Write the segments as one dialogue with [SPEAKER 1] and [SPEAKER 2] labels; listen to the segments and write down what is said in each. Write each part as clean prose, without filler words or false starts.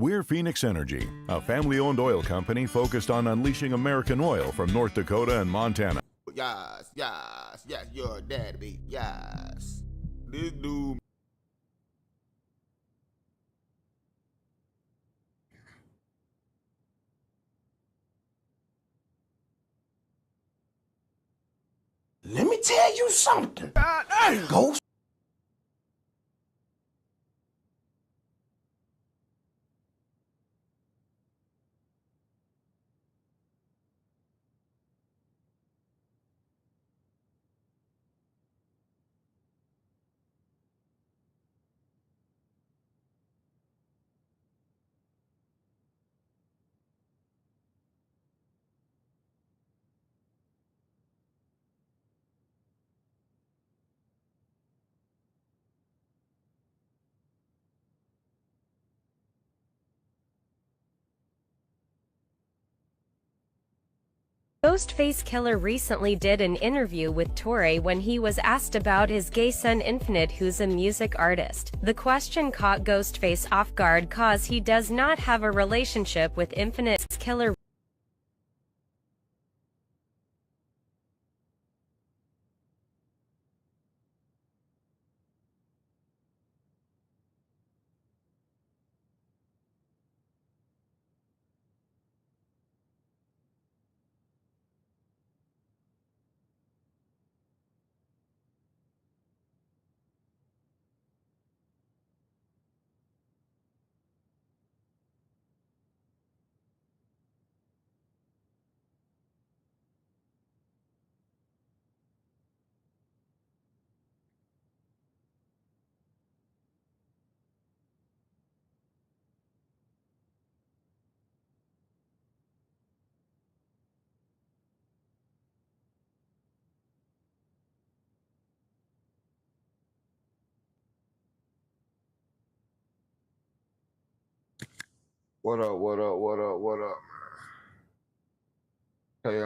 [SPEAKER 1] We're Phoenix Energy, a family-owned oil company focused on unleashing American oil from North Dakota and Montana.
[SPEAKER 2] Yes, yes, yes, your daddy, yes. This dude.
[SPEAKER 3] Let me tell you something. Ghost.
[SPEAKER 4] Ghostface Killer recently did an interview with Torre when he was asked about his gay son Infinite, who's a music artist. The question caught Ghostface off guard cause he does not have a relationship with Infinite's Killer.
[SPEAKER 2] What up, what up, what up, what up? Hey,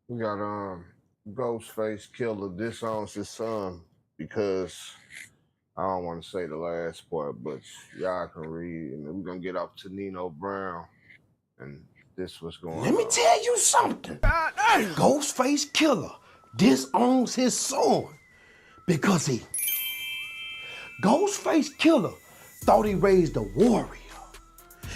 [SPEAKER 2] we got, Ghostface Killer disowns his son because I don't want to say the last part, but y'all can read, and we're gonna get up to Nino Brown, and this was going on.
[SPEAKER 3] Let me tell you something. Ghostface Killer disowns his son because Ghostface Killer thought he raised a warrior.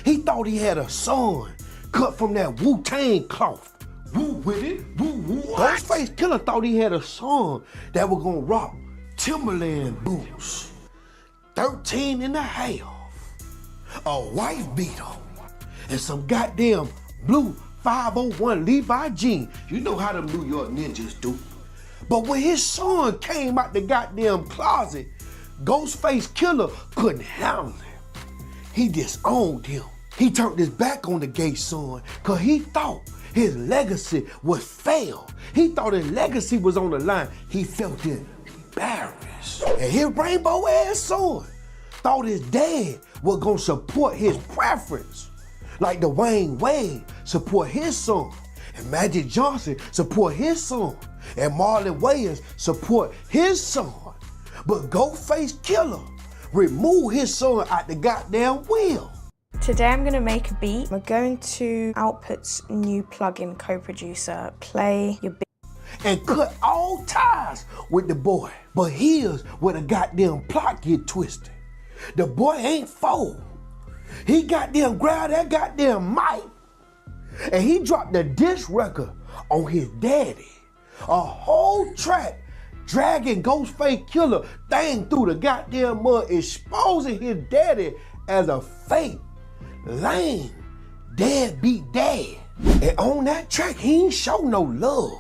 [SPEAKER 3] He thought he had a son cut from that Wu-Tang cloth. Woo with it, woo. Ghostface Killer thought he had a son that was gonna rock Timberland boots, 13 and a half, a wife beater, and some goddamn blue 501 Levi jeans. You know how them New York ninjas do. But when his son came out the goddamn closet, Ghostface Killer couldn't handle it. He disowned him. He turned his back on the gay son because he thought his legacy would fail. He thought his legacy was on the line. He felt embarrassed. And his rainbow ass son thought his dad was gonna support his preference. Like Dwayne Wade support his son, and Magic Johnson support his son, and Marlon Wayans support his son. But Ghostface Killer removed his son out the goddamn wheel.
[SPEAKER 5] Today I'm going to make a beat. We're going to Output's new plugin co-producer, play your beat.
[SPEAKER 3] And cut all ties with the boy. But here's where the goddamn plot get twisted. The boy ain't fold. He goddamn grabbed that goddamn mic and he dropped the diss record on his daddy. A whole track dragging Ghostface Killer thing through the goddamn mud, exposing his daddy as a fake, lame, deadbeat dad. And on that track, he ain't show no love.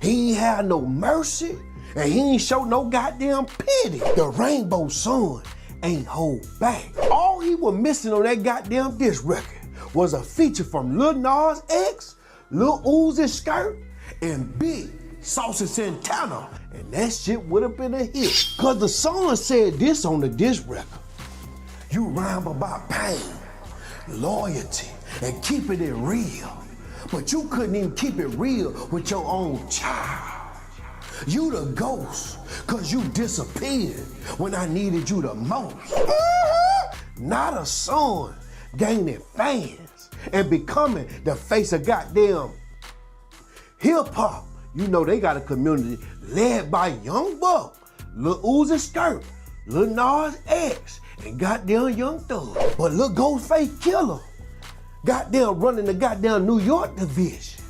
[SPEAKER 3] He ain't have no mercy, and he ain't show no goddamn pity. The Rainbow Son ain't hold back. All he was missing on that goddamn diss record was a feature from Lil Nas X, Lil Uzi Skirt, and Big Saucy Santana, and that shit would have been a hit. Cause the song said this on the disc record. You rhyme about pain, loyalty, and keeping it real. But you couldn't even keep it real with your own child. You the ghost, cause you disappeared when I needed you the most. Not a son gaining fans and becoming the face of goddamn hip-hop. You know they got a community led by Young Buck, Lil Uzi Skirt, Lil Nas X, and goddamn Young Thug. But Lil Ghostface Killer, goddamn running the goddamn New York division.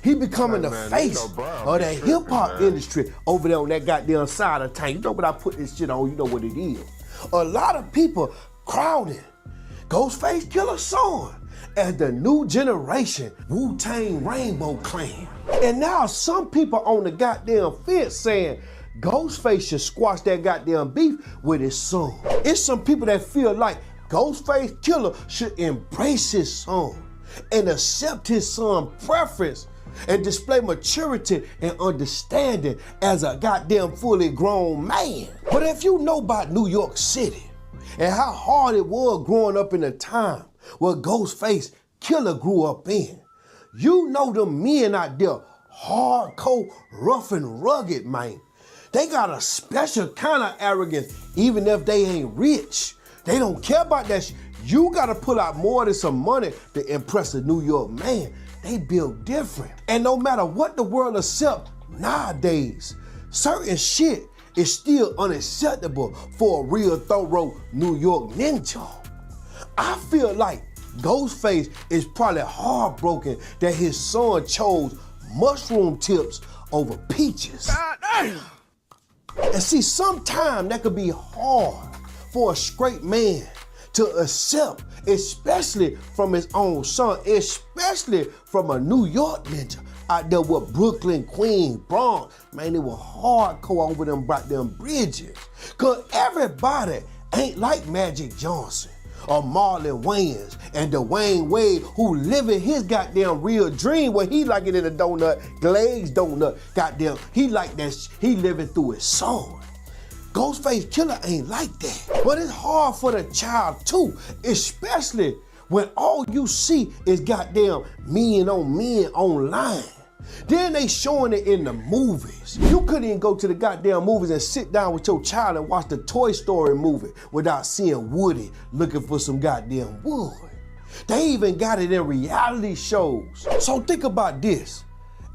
[SPEAKER 3] He becoming the face of that hip-hop industry over there on that goddamn side of town. You know what I put this shit on, you know what it is. A lot of people crowding Ghostface Killer's son as the new generation Wu-Tang Rainbow Clan. And now some people on the goddamn fence saying Ghostface should squash that goddamn beef with his son. It's some people that feel like Ghostface Killer should embrace his son and accept his son's preference and display maturity and understanding as a goddamn fully grown man. But if you know about New York City and how hard it was growing up in the time where Ghostface Killer grew up in, you know them men out there, hardcore, rough and rugged, man. They got a special kind of arrogance, even if they ain't rich. They don't care about that shit. You gotta pull out more than some money to impress a New York man. They built different. And no matter what the world accepts nowadays, certain shit is still unacceptable for a real thorough New York ninja. I feel like Ghostface is probably heartbroken that his son chose mushroom tips over peaches. And see, sometimes that could be hard for a straight man to accept, especially from his own son, especially from a New York ninja out there with Brooklyn, Queens, Bronx. Man, they were hardcore over them bridges. Cause everybody ain't like Magic Johnson or Marlon Wayans and Dwayne Wade, who living his goddamn real dream where he like it in a donut, glazed donut, goddamn, he like that, he living through his son. Ghostface Killer ain't like that. But it's hard for the child too, especially when all you see is goddamn men online. Then they showing it in the movies. You couldn't even go to the goddamn movies and sit down with your child and watch the Toy Story movie without seeing Woody looking for some goddamn wood. They even got it in reality shows. So think about this.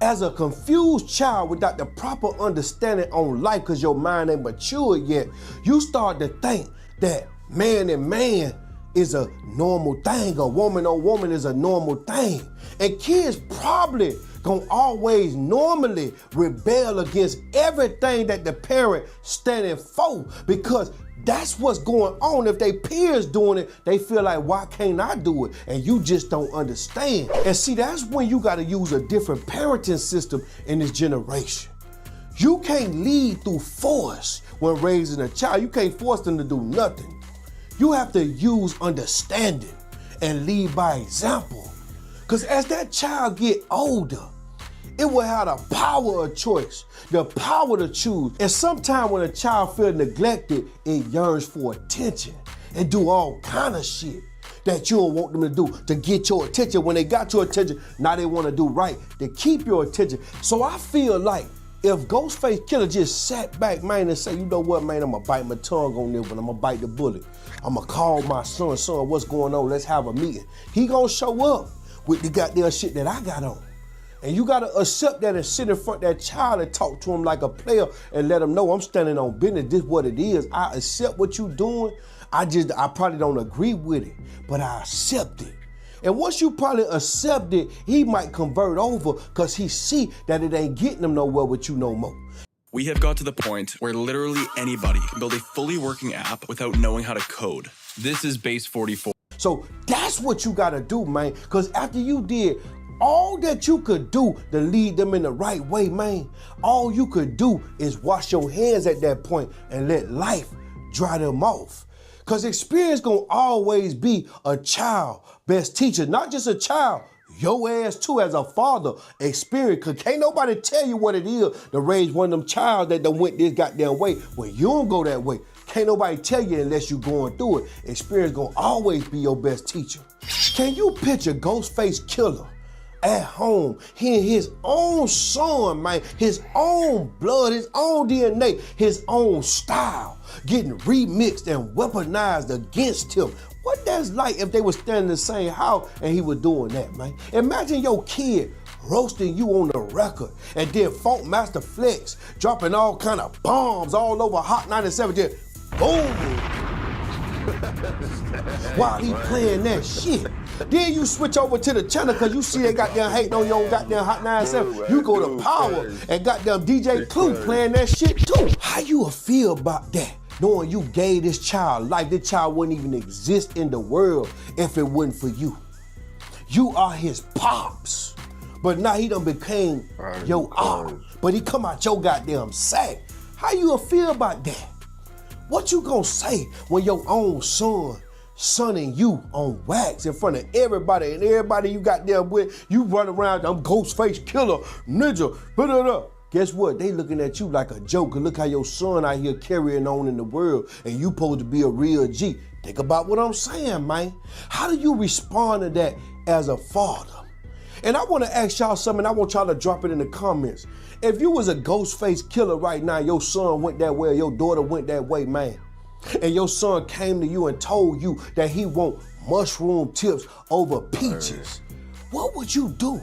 [SPEAKER 3] As a confused child without the proper understanding on life because your mind ain't mature yet, you start to think that man and man is a normal thing, or woman on woman is a normal thing. And kids probably gonna always normally rebel against everything that the parent standing for, because that's what's going on. If they peers doing it, they feel like, why can't I do it? And you just don't understand. And see, that's when you gotta use a different parenting system in this generation. You can't lead through force when raising a child. You can't force them to do nothing. You have to use understanding and lead by example. Because as that child get older, it will have the power of choice, the power to choose. And sometimes when a child feels neglected, it yearns for attention and do all kind of shit that you don't want them to do to get your attention. When they got your attention, now they want to do right to keep your attention. So I feel like if Ghostface Killer just sat back, man, and say, you know what, man, I'm gonna bite my tongue on this one, I'm gonna bite the bullet. I'm gonna call my son, what's going on? Let's have a meeting. He gonna show up with the goddamn shit that I got on. And you gotta accept that and sit in front of that child and talk to him like a player and let him know I'm standing on business. This is what it is. I accept what you doing. I probably don't agree with it, but I accept it. And once you probably accept it, he might convert over because he see that it ain't getting him nowhere with you no more.
[SPEAKER 6] We have got to the point where literally anybody can build a fully working app without knowing how to code. This is Base 44.
[SPEAKER 3] So that's what you gotta do, man, because after you did all that you could do to lead them in the right way, man, all you could do is wash your hands at that point and let life dry them off. Because experience gonna always be a child best teacher, not just a child, your ass too as a father experience, cause can't nobody tell you what it is to raise one of them child that done went this goddamn way. When you don't go that way, can't nobody tell you unless you going through it. Experience gonna always be your best teacher. Can you picture Ghostface Killer at home, hearing his own son, man, his own blood, his own DNA, his own style, getting remixed and weaponized against him? What that's like if they were standing in the same house and he was doing that, man? Imagine your kid roasting you on the record, and then Funk Master Flex dropping all kind of bombs all over Hot 97, just boom, while he playing that shit. Then you switch over to the channel because you see they goddamn hating on your goddamn Hot 97. You go to Power and goddamn DJ Clue playing that shit too. How you feel about that? Knowing you gave this child life, this child wouldn't even exist in the world if it wasn't for you. You are his pops, but now he done became your aunt, but he come out your goddamn sack. How you feel about that? What you gonna say when your own son sonning you on wax in front of everybody, and everybody you got there with, you run around, I'm Ghostface Killer, ninja, da-da-da. Guess what? They looking at you like a joke. Look how your son out here carrying on in the world, and you supposed to be a real G. Think about what I'm saying, man. How do you respond to that as a father? And I want to ask y'all something. I want y'all to drop it in the comments. If you was a Ghostface Killer right now, your son went that way, or your daughter went that way, man, and your son came to you and told you that he want mushroom tips over peaches, what would you do?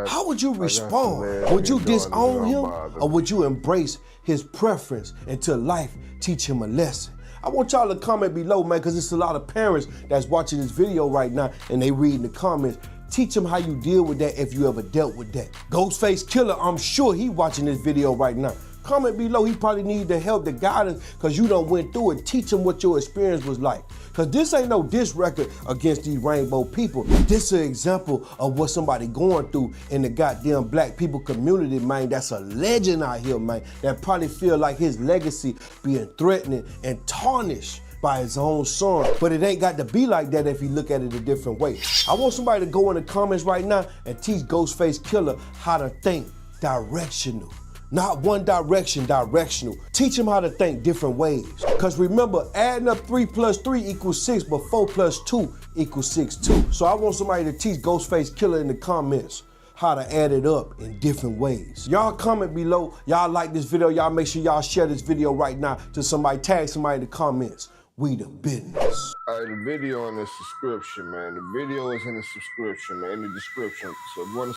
[SPEAKER 3] How would you respond? Would you disown him, or would you embrace his preference until life teach him a lesson? I want y'all to comment below, man, because it's a lot of parents that's watching this video right now and they reading the comments. Teach them how you deal with that if you ever dealt with that. Ghostface Killer, I'm sure he watching this video right now. Comment below, he probably need the help, the guidance, because you done went through it. Teach him what your experience was like. Because this ain't no diss record against these rainbow people. This is an example of what somebody going through in the goddamn black people community, man. That's a legend out here, man, that probably feel like his legacy being threatened and tarnished by his own son. But it ain't got to be like that if you look at it a different way. I want somebody to go in the comments right now and teach Ghostface Killer how to think directional. Not one direction, directional. Teach him how to think different ways. Because remember, adding up 3 + 3 = 6, but 4 + 2 = 6 too. So I want somebody to teach Ghostface Killer in the comments how to add it up in different ways. Y'all comment below. Y'all like this video. Y'all make sure y'all share this video right now to somebody. Tag somebody in the comments. We the business.
[SPEAKER 2] All right, the video in the subscription, man. The video is in the subscription, man, in the description. So if you want to